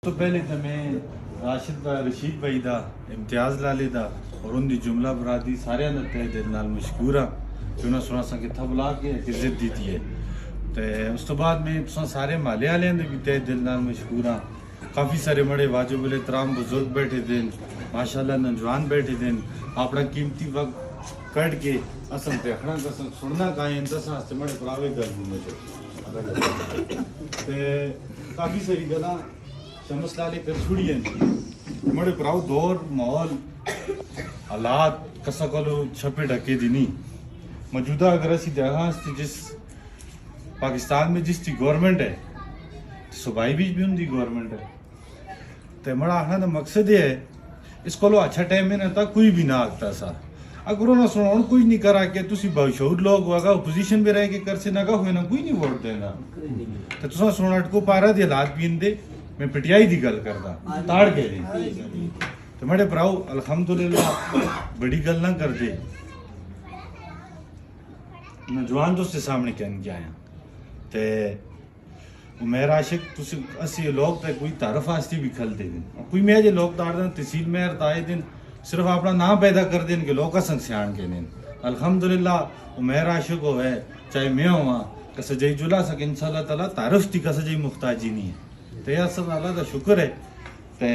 تو پہلے تو میں راشد دا رشید بھائی دا امتیاز لالے دا اور ان دی جملہ برادری سارے تہ دل نال مشکور ہاں کہ انہوں سنا سا کہ تھا بلا کے عزت دیتی ہے. تو اس تو بعد میں سارے مالے والے دے بھی تہ دل نال مشکور ہاں. کافی سارے بڑے واجب الاحترام بزرگ بیٹھے دیں, ماشاءاللہ نوجوان بیٹھے دیں, اپنا قیمتی وقت کٹ کے اصل دیکھنا قسم سننا کہیں دس ہاستے بڑے پراوے گل مجھے کافی ساری گلاں شمس لالے کر چھوڑی ہیں بڑے پراؤ دور ماحول حالات کسا کلو چھپے ڈھکے دی نہیں موجودہ اگر اسی دیکھاں جس پاکستان میں جس کی گورنمنٹ ہے صوبائی بھی ان کی گورنمنٹ ہے تو مڑا آخنا تو مقصد یہ ہے اس کو اچھا ٹائم میں نہ تھا کوئی بھی نہ آگتا سا اگر انہوں نے سنا کوئی نہیں کرا کہ تسی باشعور لوگ ہوگا اپوزیشن میں رہ کے کر سے نہ ہوئے نا کوئی نہیں ووٹ دینا تو تسا سنا اٹکو پارا دی حالات بھی ان دے میں پٹیائی دی گل کردا تاڑ کے دی تو میرے پراؤ الحمدللہ بڑی گل نہ کر دے نوجوان تو اس کے سامنے کہنے کے آیا تو میرا عاشق اسی لوگ تے کوئی تعارف آستی بھی کھل دے دیں کوئی میں جے لوگ تاڑ دیں تحصیل میں تائے دیں صرف اپنا نام پیدا کر دیں کہ لوگ اسنگ سیان کے دیں الحمدللہ میرا عاشق ہو ہے چاہے میں ہوں کسا جائی جلا سکے انشاءاللہ تعالیٰ تعارف تھی کسا جائی محتاجی نہیں ہے تو یہ سب اللہ کا شکر ہے تو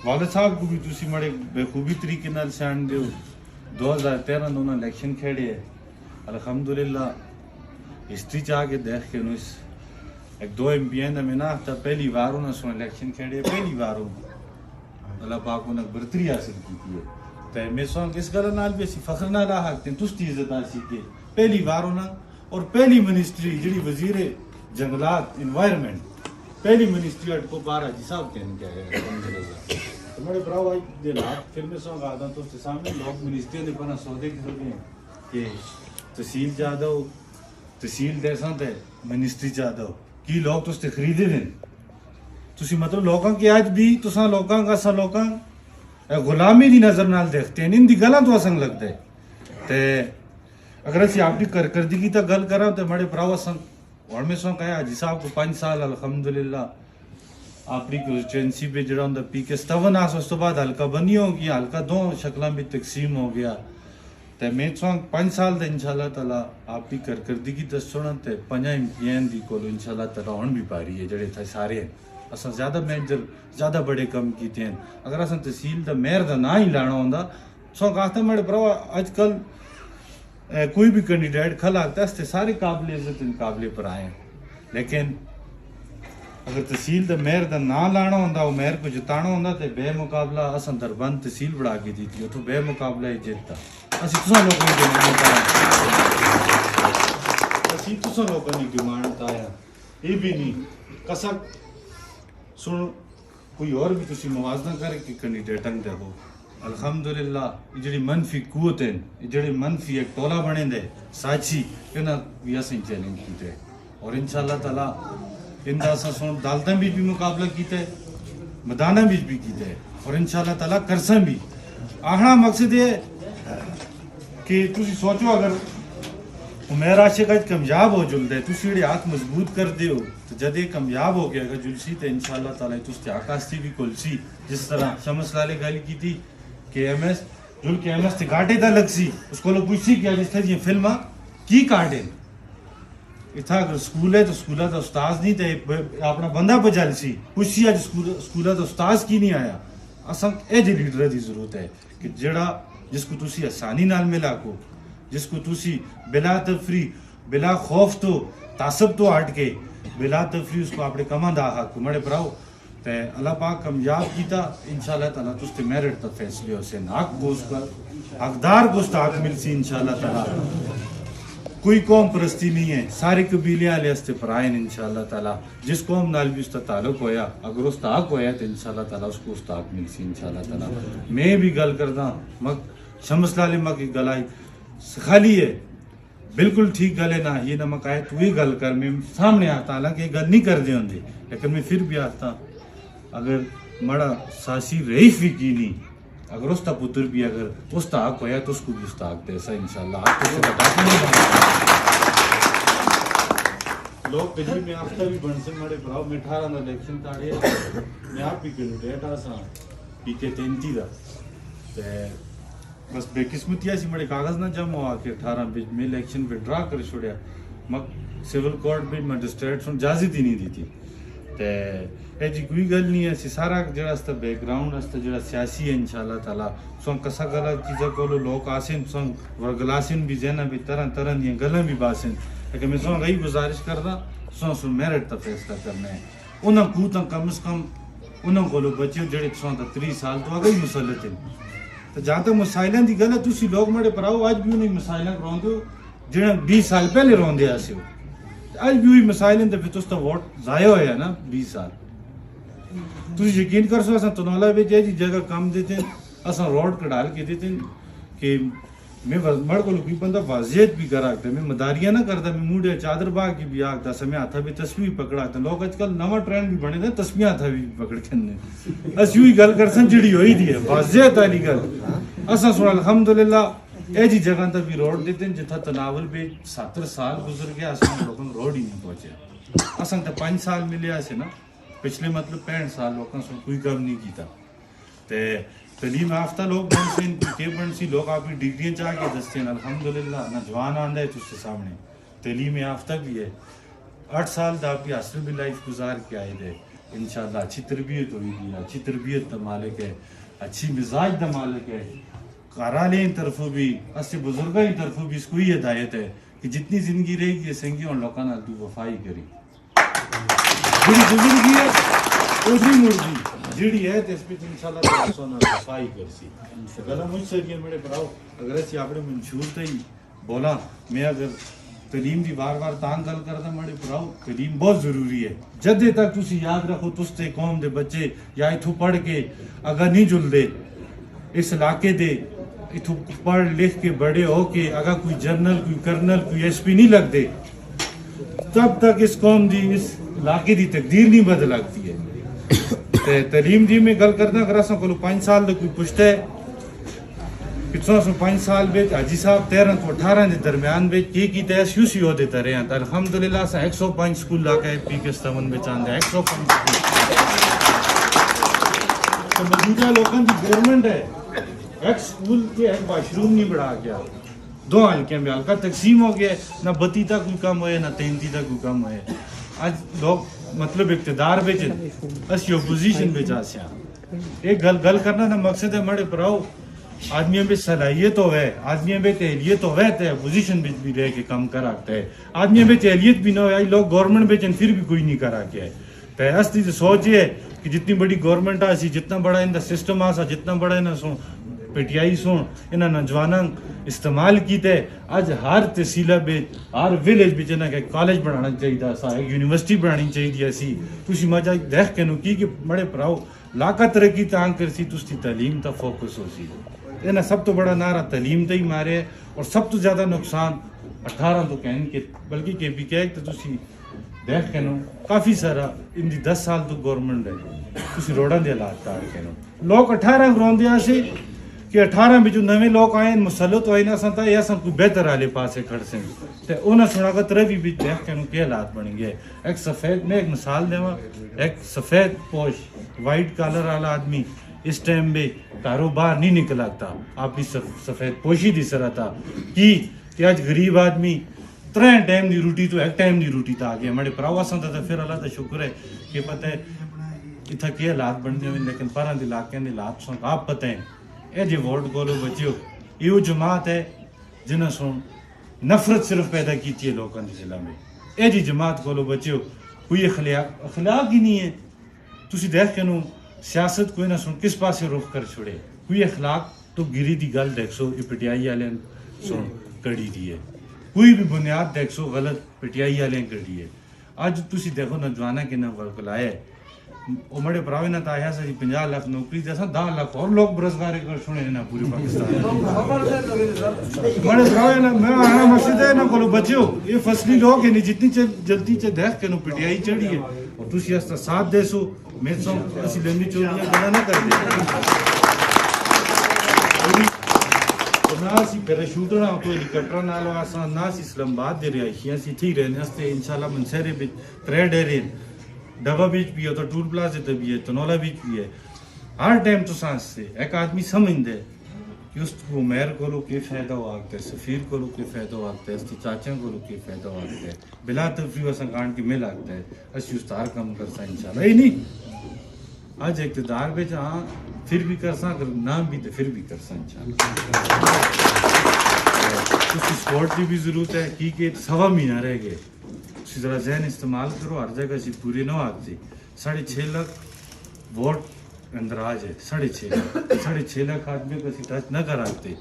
والد صاحب کو بھی تسی مڑے بے خوبی طریقے نال سیان دیو 2013 انہوں نے الیکشن کھیڑے ہے الحمدللہ ہسٹری چاہ کے دیکھ کے انہوں ایک دو ایم پی این میں نہ آتا پہلی بار انہوں نے الیکشن کھیڑے پہلی بار اللہ پاک انہوں نے برتری حاصل کی ہے تو میں سوچ اس گل نال بھی اسی فخر نال آکھتے ہیں تستی عزت حاصل کی پہلی بار انہوں اور پہلی منسٹری جڑی وزیر جنگلات انوائرمنٹ پہلی منسٹری اٹ کو پارا جی صاحب کہنے کیا ہے الحمدللہ تو میرے براؤ آئی دلات پھر میں سوچ آتا تو اس کے سامنے لوگ منسٹری دے پنا سودے کی سکتے ہیں کہ تحصیل چاہتا ہو تحصیل دیساں تے منسٹری چاہتا ہو کی لوگ تو اس تے خریدے دیں تسی مطلب لوگاں کی آج بھی تساں لوگاں کا سا لوگاں غلامی دی نظر نال دیکھتے ہیں ان دی گلاں تو اسنگ لگتا ہے تے اگر اسی آپ کی کارکردگی تا گل کراں تے بڑے پراؤ اسنگ اور میں سو کہا حاجی صاحب کو 5 سال الحمدللہ اپنی کنسٹیچوئنسی پہ جڑا ہوں پی کے 57 آس اس تو بعد حلقہ بنی ہو گیا حلقہ 2 شکلاں بھی تقسیم ہو گیا تے میں سو 5 سال تے انشاءاللہ تعالی آپ کی کارکردگی تے سنن تے 5 امتحان دی کولو انشاءاللہ تعالی ہون بھی پاری ہے جڑے تھے سارے ہیں اساں زیادہ مینیجر زیادہ بڑے کم کیتے ہیں اگر اساں تحصیل دا میئر دا نہ ہی لانا ہوندا سو کہتے ہیں میرے برو آج کل کوئی بھی کینڈیڈیٹ کھل آتا ہے اس سے سارے قابل عزت مقابلے پر آئے ہیں لیکن اگر تحصیل دا میئر دا نہ لانا ہوندا وہ میئر کو جتانا ہوندا تے بے مقابلہ اساں دربند تحصیل بڑھا کے دیتی تو بے مقابلہ ہی جیتتا اسی تساں لوگوں کی ڈیمانڈ آیا اسی تساں لوگوں کی ڈیمانڈ آیا یہ بھی نہیں کسک سن کوئی اور بھی تسی موازنہ کرے کہ کینڈیڈیٹاں دے ہو الحمدللہ یہ جڑی منفی قوت ہیں یہ جڑی منفی ایک ٹولا بنے دے ساتھی انہاں بھی اسیں چیلنج کیتے اور انشاءاللہ تعالی ان دا سن دالتاں بھی مقابلہ کیتے میداناں بھی کیتے اور انشاءاللہ تعالی کرساں بھی آخنا مقصد یہ کہ تسی سوچو اگر عمیر عاشق آج کامیاب ہو جلدے تسی جڑے ہاتھ مضبوط کر دے ہو تو جد یہ کامیاب ہو گیا اگر جلسی تو انشاءاللہ تعالی تس آکاستی بھی کلسی جس طرح شمس لالے گل کی تھی کہ ایم ایس جل کے ایم ایس تے کاٹے تا لگ سی اس کو لوگ پوچھ سی کیا جس طرح یہ فلم کی کاٹے اتھا اگر سکول ہے تو سکولہ تو استاذ نہیں تے اپنا بندہ پہ جل سی پوچھ سی آج سکولہ تو استاذ کی نہیں آیا اصلا ایج لیڈر دی ضرورت ہے کہ جڑا جس کو تسی آسانی نال ملا کو جس کو تسی بلا تفریح بلا خوف تو تعصب تو ہٹ کے بلا تفریح اس کو اپنے کماں دا حق مڑے پراؤ تے اللہ پاک کامیاب کیتا انشاءاللہ تعالی تس تے میرٹ تا فیصلے حسین حق گوش کر حقدار گوشت حق ملسی انشاءاللہ تعالی کوئی قوم پرستی نہیں ہے سارے قبیلے والے استے پرائن انشاءاللہ تعالی جس قوم نال بھی اس کا تعلق ہویا اگر اس کا حق ہویا تو انشاءاللہ تعالی اس کو اس کا حق ملسی انشاءاللہ تعالی میں بھی گل کردا مگ شمس لالے مگ کی گلائی خالی ہے بالکل ٹھیک گل ہے نہ یہ نہ مکائے تو ہی گل کر میں سامنے آتا حالانکہ یہ گل نہیں کر دے ہوندے لیکن میں پھر بھی آتا اگر مڑا ساسی رئیف بھی کی نہیں اگر اس تا پتر بھی اگر اس تا حق ہویا تو اس کو بھی اس تا حق دے سا انشاءاللہ آپ تو سے بتا لوگ کجی میں آفتہ بھی بن سے مڑے براؤ میں 18 دا الیکشن تاڑے میں آپ ہی کینڈیڈیٹ آسا پی کے 33 دا تے بس بے قسمتی ایسی مڑے کاغذ نہ جمع ہوا کہ 18 میں الیکشن پہ ڈرا کر چھوڑیا مگ سول کورٹ بھی مجسٹریٹ سن اجازت ہی نہیں دی تھی تے اے جی کوئی گل نہیں ہے سارا جڑا اس بیک گراؤنڈ اس جڑا سیاسی ہے انشاءاللہ تعالی سن کسا گلا چیزاں کولو لوگ آسن سن ورگلاسن بھی جنا بھی طرح طرح دی گلاں بھی باسن لیکن میں سن رہی گزارش کردا سن میرٹ تا فیصلہ کرنا ہے انہاں کو تا کم از کم انہاں کولو بچے جڑے سن 30 سال تو اگے مسلط ہیں تو جہاں تک مسائلاں دی گل ہے تسی لوگ مڑے پراؤ اج بھی انہیں مسائلاں روندے جڑا 20 سال پہلے روندے آسے اج بھی وہی مسائل ہیں تے پھر تس تا ووٹ ضائع ہویا نا 20 سال تسی یقین کر سو اساں تنولا وچ جی جگہ کم دیتے اساں روڈ کڈال کے دیتے کہ میں مڑ کو کوئی بندہ واضحیت بھی کرا کہ میں مداریاں نہ کرتا میں موڈے چادر باغ کی بھی آگتا سمے ہاتھا بھی تسبیح پکڑا تا لوگ اج کل نواں ٹرینڈ بھی بنے دے تسبیح ہاتھا بھی پکڑ کے اس یوہی گل کرسن جڑی ہوئی دی ہے واضحیت والی گل اساں سن الحمدللہ اے جی جگہ تا بھی روڈ دیتے جتھا تناول بھی 70 سال گزر گیا اساں لوگوں روڈ ہی نہیں پہنچے اساں تے 5 سال ملیا سے نا پچھلے مطلب 65 سال لوگوں سے کوئی کام نہیں کیتا تے تعلیم یافتہ لوگ بنسین کے بنسی لوگ آپ کی ڈگریاں چاہ کے دستے ہیں الحمدللہ نوجوان آندہ ہے تجھ سے سامنے تعلیم یافتہ بھی ہے 8 سال دا آپ کی حاصل بھی لائف گزار کے آئے دے انشاءاللہ اچھی تربیت ہوئی دی اچھی تربیت دا مالک ہے اچھی مزاج دا مالک ہے کارالین طرفوں بھی اس بزرگاں کی طرفوں بھی اس کو ہی ہدایت ہے کہ جتنی زندگی رہے گی یہ سنگی اور لوکاں نال تو وفائی کری جڑی بزرگی ہے اوتری مرضی جڑی ہے تے اس پہ انشاءاللہ تعالی سونا وفائی کرسی گلا مجھ سے کہ میرے براؤ اگر ایسی آپ نے منشور تے ہی بولا میں اگر تعلیم دی بار بار تان گل کردا میرے براؤ تعلیم بہت ضروری ہے جدے تک تسی یاد رکھو تستے قوم دے بچے یا ایتھوں پڑھ کے اگر نہیں جل دے اس علاقے دے ایتھوں پڑھ لکھ کے بڑے ہو کے اگر کوئی جنرل کوئی کرنل کوئی ایس پی نہیں لگ دے تب تک اس قوم دی اس علاقے دی تقدیر نہیں بدل لگتی ہے تعلیم دی میں گل کرنا اگر اساں کولو 5 سال دا کوئی پوچھتا ہے پچھوں سو 5 سال وچ حاجی صاحب 13 تو 18 دے درمیان وچ کی کیتا ہے سی عہدے تے رہے ہیں الحمدللہ اساں 105 سکول لا کے پی کے 57 وچ آندا 105 تو موجودہ لوکاں دی گورنمنٹ ہے ایک سکول کے ایک واش روم نہیں بڑھا گیا 2 حلقے میں حلقہ تقسیم ہو گیا نہ بتی تک کوئی کم ہوئے نہ 33 تک کوئی کم ہوئے آج لوگ مطلب اقتدار بیچن اسی اپوزیشن بیچا سیا ایک گل کرنا نا مقصد ہے مڑے پراؤ آدمیوں میں صلاحیت ہوئے آدمیوں میں تحلیت ہوئے تے اپوزیشن بھی رہ کے کم کر آتا ہے آدمیوں میں تحلیت بھی نہ ہوئے لوگ گورنمنٹ بیچن پھر بھی کوئی نہیں کرا کے تے اصلی سوچ یہ ہے کہ جتنی بڑی گورنمنٹ آسی جتنا بڑا ان دا سسٹم آسا جتنا بڑا انہاں سو پی ٹی آئی سن انہاں نوجواناں استعمال کیتے اج ہر تحصیلہ وچ ہر ولیج وچ انہاں ایک کالج بنانا چاہیے سا ایک یونیورسٹی بنانی چاہیے سی تسی مجا دیکھ کے نو کی کہ بڑے پراؤ علاقہ ترقی تان کرسی تسی تعلیم تا فوکس ہو سی انہاں سب تو بڑا نعرہ تعلیم تے ہی مارے اور سب تو زیادہ نقصان 18 تو کہن کے بلکہ کہ بھی کہ تسی دیکھ کے نو کافی سارا ان دی 10 سال تو گورنمنٹ ہے تسی روڈاں دے حالات تار کے نو لوگ 18 گراؤندے آسی کہ 18 میں جو نویں لوگ آئے مسلط ہوئے نہ سنتا یا سن کوئی بہتر آلے پاسے کھڑ سیں تے انہاں سناگت روی بھی دیکھ کے نو کے حالات بن گئے ایک سفید میں ایک مثال دیواں ایک سفید پوش وائٹ کالر والا آدمی اس ٹائم میں کاروبار نہیں نکل آتا آپ کی سفید پوشی دی سر آتا کہ آج غریب آدمی 3 ٹائم دی روٹی تو 1 ٹائم دی روٹی تا آگیا ہمارے پراوا سنتا تھا پھر اللہ تا شکر ہے کہ پتہ ہے اتھا کے حالات بن دے لیکن پران دی علاقے دے حالات سن آپ پتہ ہیں اے جی ووٹ گولو بچیو یہ جماعت ہے جنہاں سن نفرت صرف پیدا کیتی ہے لوگوں کے ضلع میں اے جی جماعت گولو بچیو کوئی اخلاق ہی نہیں ہے تسی دیکھ کے نو سیاست کوئی نہ سن کس پاسے رخ کر چھوڑے کوئی اخلاق تو گری دی گل دیکھ سو پی ٹی آئی والے سن کڑی دی ہے کوئی بھی بنیاد دیکھ سو غلط پی ٹی آئی والے کڑی ہے اج تسی دیکھو نوجواناں کے نہ ورک لائے وہ مڑے پراوے نہ آیا سا 50 لاکھ نوکری جیسا 10 لاکھ اور لوگ برزگار کر سنے نا پوری پاکستان مڑے پراوے نہ میں آنا مسجد ہے نہ کولو بچیو یہ فصلی لوگ ہیں جتنی جلدی چ دیکھ کے نو پی ٹی آئی چڑھی ہے اور تسی اس ساتھ دے سو میں سو اسی لمبی چوڑیاں بنا نہ کر دے ناسی پیراشوٹر نہ تو ہیلیکاپٹر نالو آسان ناسی اسلام آباد دے رہائشی اسی تھی رہنے استے انشاءاللہ منصیرے بھی ترے ڈیرین ڈبا بیچ بھی ہے تو ٹول پلازے تے بھی ہے تنولا بیچ بھی ہے ہر ٹائم تو سانس سے ایک آدمی سمجھ دے کہ اس کو میر کو لو کے فائدہ ہو آگتا ہے سفیر کو لو کے فائدہ ہو آگتا ہے اس کی چاچوں کو لو کے فائدہ ہو آگتا ہے بلا تفریح وسا کانٹ کی مل آگتا ہے اسی استار کم کرسا انشاءاللہ یہ نہیں آج اقتدار پہ جہاں پھر بھی کرسا اگر نام بھی تو پھر بھی کرسا انشاءاللہ اس کی سپورٹ کی بھی ضرورت ہے کہ سوا مہینہ رہ گئے اسی ذرا ذہن استعمال کرو ہر جگہ سے پوری نہ آتی 6.5 لاکھ ووٹ اندراج ہے 6.5 لاکھ آدمی کو اسی ٹچ نہ کراتے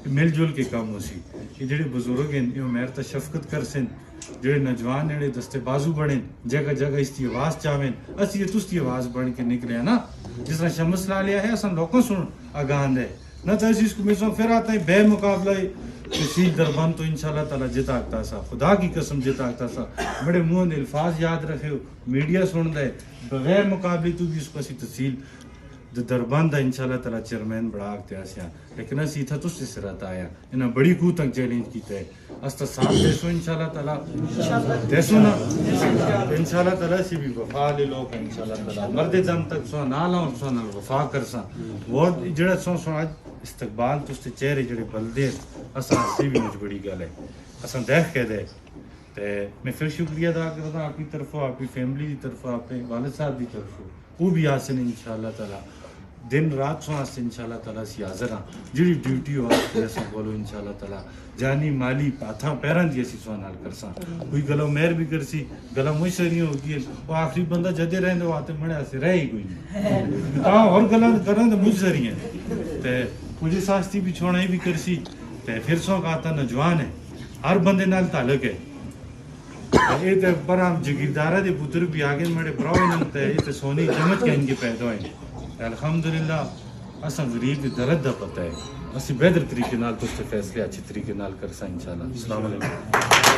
مل جل کے کام ہو سی یہ جڑے بزرگ ہیں یہ میر تا شفقت کرسن جڑے نوجوان جڑے دستے بازو بڑھیں جگہ جگہ اس کی آواز چاہیں اسی یہ تستی آواز بڑھ کے نکلے ہیں نا جس طرح شمس لا لیا ہے اصلا لوگوں سن آگاہند ہے نہ تو اس کو میں پھر آتا ہے بے مقابلہ تحصیل دربند تو انشاءاللہ تعالیٰ جتا آگتا سا خدا کی قسم جتا آگتا سا بڑے منہ الفاظ یاد رکھے ہو میڈیا سن دے بغیر مقابلی تو بھی اس کو اسی تحصیل دربند انشاءاللہ تعالیٰ چیئرمین بڑا آگتے آسیا لیکن اسی تھا تو سے رہتا آیا انہاں بڑی کو تک چیلنج کیتا ہے استا ساتھ دیسو انشاءاللہ تعالیٰ دیسو نا انشاءاللہ تعالیٰ سی بھی وفا لے لوگ انشاءاللہ تعالیٰ مرد دم تک سو نالا اور سو نال وفا کرسا ووٹ جڑا سو آج استقبال تو استے چہرے جڑے بلدے اساں سی بھی مجھ بڑی گل ہے اساں دیکھ کے دے میں پھر شکریہ ادا کرتا آپ کی طرف آپ کی فیملی کی طرف آپ کے والد صاحب کی طرف وہ بھی آسن انشاءاللہ تعالیٰ دن رات سو آسن انشاءاللہ تعالیٰ سی حاضر ہاں جڑی ڈیوٹی ہو آستے ایسا بولو انشاءاللہ تعالیٰ جانی مالی پاتھا پیران دی ایسی سوانال کرساں کوئی گلو مہر بھی کرسی گلو مجھ سے نہیں ہوگی وہ آخری بندہ جدے رہنے وہ آتے مڑے آسے رہ ہی کوئی نہیں کہاں اور گلو کرنے تو مجھ سے رہی ہیں مجھے ساستی بھی چھوڑا ہی بھی کرسی پھر سو کہتا نوجوان ہے ہر بندے نال تعلق ہے یہ تو پر ہم جگیردارہ دے پتر بھی آگے مڑے پراؤ نمتا ہے یہ تو سونی جمت کے ان کے پیدا ہوئے الحمدللہ اساں غریب دی درد دا پتہ ہے اسی بہتر طریقے نال تو اس فیصلے اچھی طریقے نال کرسا انشاءاللہ السلام علیکم